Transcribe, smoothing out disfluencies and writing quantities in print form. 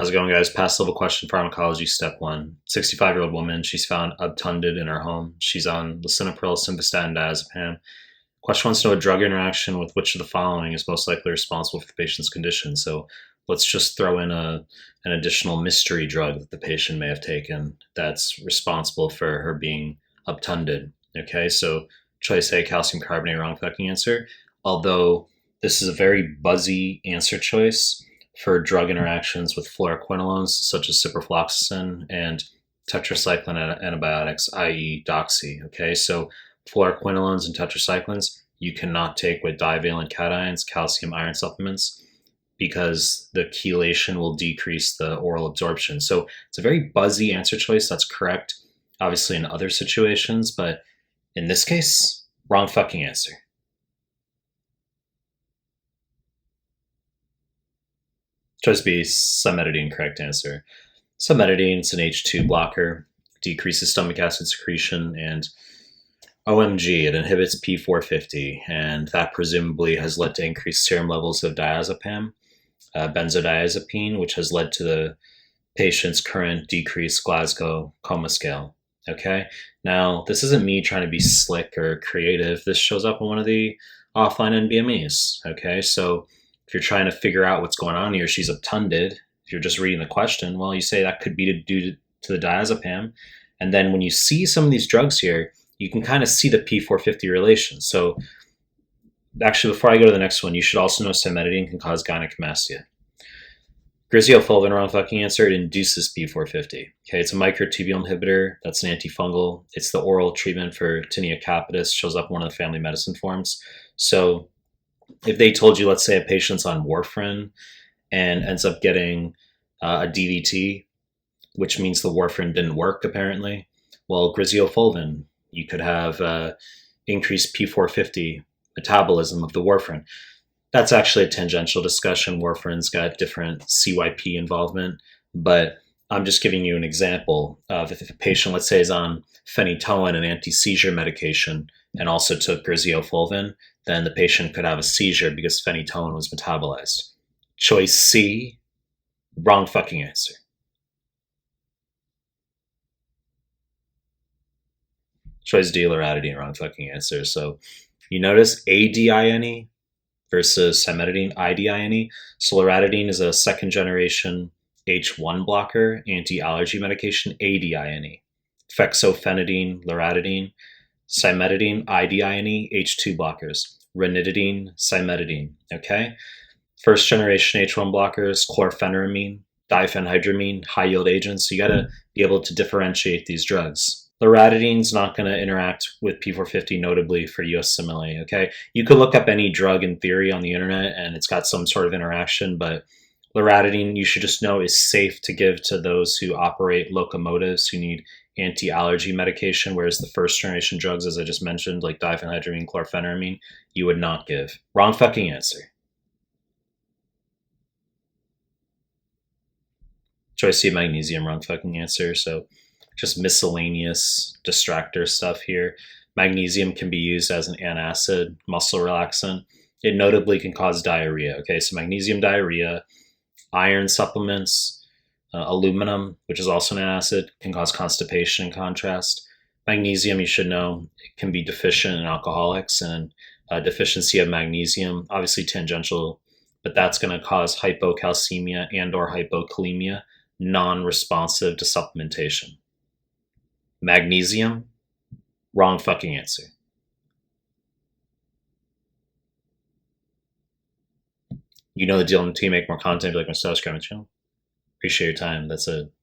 How's it going, guys? Past level question pharmacology, step one. 65-year-old woman. She's found obtunded in her home. She's on lisinopril, simvastatin, diazepam. Question wants to know a drug interaction with which of the following is most likely responsible for the patient's condition. So let's just throw in an additional mystery drug that the patient may have taken that's responsible for her being obtunded. Okay, so choice A, calcium carbonate, wrong fucking answer. Although this is a very buzzy answer choice for drug interactions with fluoroquinolones such as ciprofloxacin and tetracycline antibiotics, i.e. doxy. Okay, so fluoroquinolones and tetracyclines you cannot take with divalent cations, calcium iron supplements, because the chelation will decrease the oral absorption. So it's a very buzzy answer choice. That's correct, obviously, in other situations, but in this case, wrong fucking answer. Choice B, cimetidine, correct answer. Cimetidine is an H2 blocker, decreases stomach acid secretion, and OMG, it inhibits P450, and that presumably has led to increased serum levels of diazepam, benzodiazepine, which has led to the patient's current decreased Glasgow coma scale. Okay, now this isn't me trying to be slick or creative. This shows up in one of the offline NBMEs. Okay, so if you're trying to figure out what's going on here, she's obtunded. If you're just reading the question, well, you say that could be due to the diazepam. And then when you see some of these drugs here, you can kind of see the P450 relation. So actually, before I go to the next one, you should also know cimetidine can cause gynecomastia. Griseofulvin, wrong fucking answer. It induces P450. Okay, it's a microtubule inhibitor. That's an antifungal. It's the oral treatment for tinea capitis. Shows up in one of the family medicine forms. So if they told you, let's say a patient's on warfarin and ends up getting a DVT, which means the warfarin didn't work apparently, well, griseofulvin, you could have increased P450 metabolism of the warfarin. That's actually a tangential discussion. Warfarin's got different CYP involvement, but I'm just giving you an example of if a patient, let's say, is on phenytoin, an anti-seizure medication, and also took griseofulvin, then the patient could have a seizure because phenytoin was metabolized. Choice C, wrong fucking answer. Choice D, loratadine, wrong fucking answer. So you notice ADINE versus cimetidine, IDINE. So loratadine is a second generation H1 blocker, anti-allergy medication, ADINE. Fexofenadine, loratadine. Cimetidine, IDINE, H2 blockers. Ranitidine, cimetidine, okay? First generation H1 blockers, chlorpheniramine, diphenhydramine, high yield agents. So you gotta be able to differentiate these drugs. Loratadine's not going to interact with P450 notably for USMLE, okay? You could look up any drug in theory on the internet and it's got some sort of interaction, but loratadine, you should just know, is safe to give to those who operate locomotives who need anti-allergy medication, whereas the first generation drugs, as I just mentioned, like diphenhydramine, chlorpheniramine, you would not give. Wrong fucking answer. Choice C, magnesium, wrong fucking answer. So just miscellaneous distractor stuff here. Magnesium can be used as an antacid, muscle relaxant. It notably can cause diarrhea. Okay, so magnesium diarrhea, iron supplements, aluminum, which is also an antacid, can cause constipation in contrast. Magnesium, you should know, it can be deficient in alcoholics, and a deficiency of magnesium, obviously tangential, but that's going to cause hypocalcemia and or hypokalemia, non-responsive to supplementation. Magnesium, wrong fucking answer. You know the deal. Until you make more content, like my subscribe channel. Appreciate your time. That's it.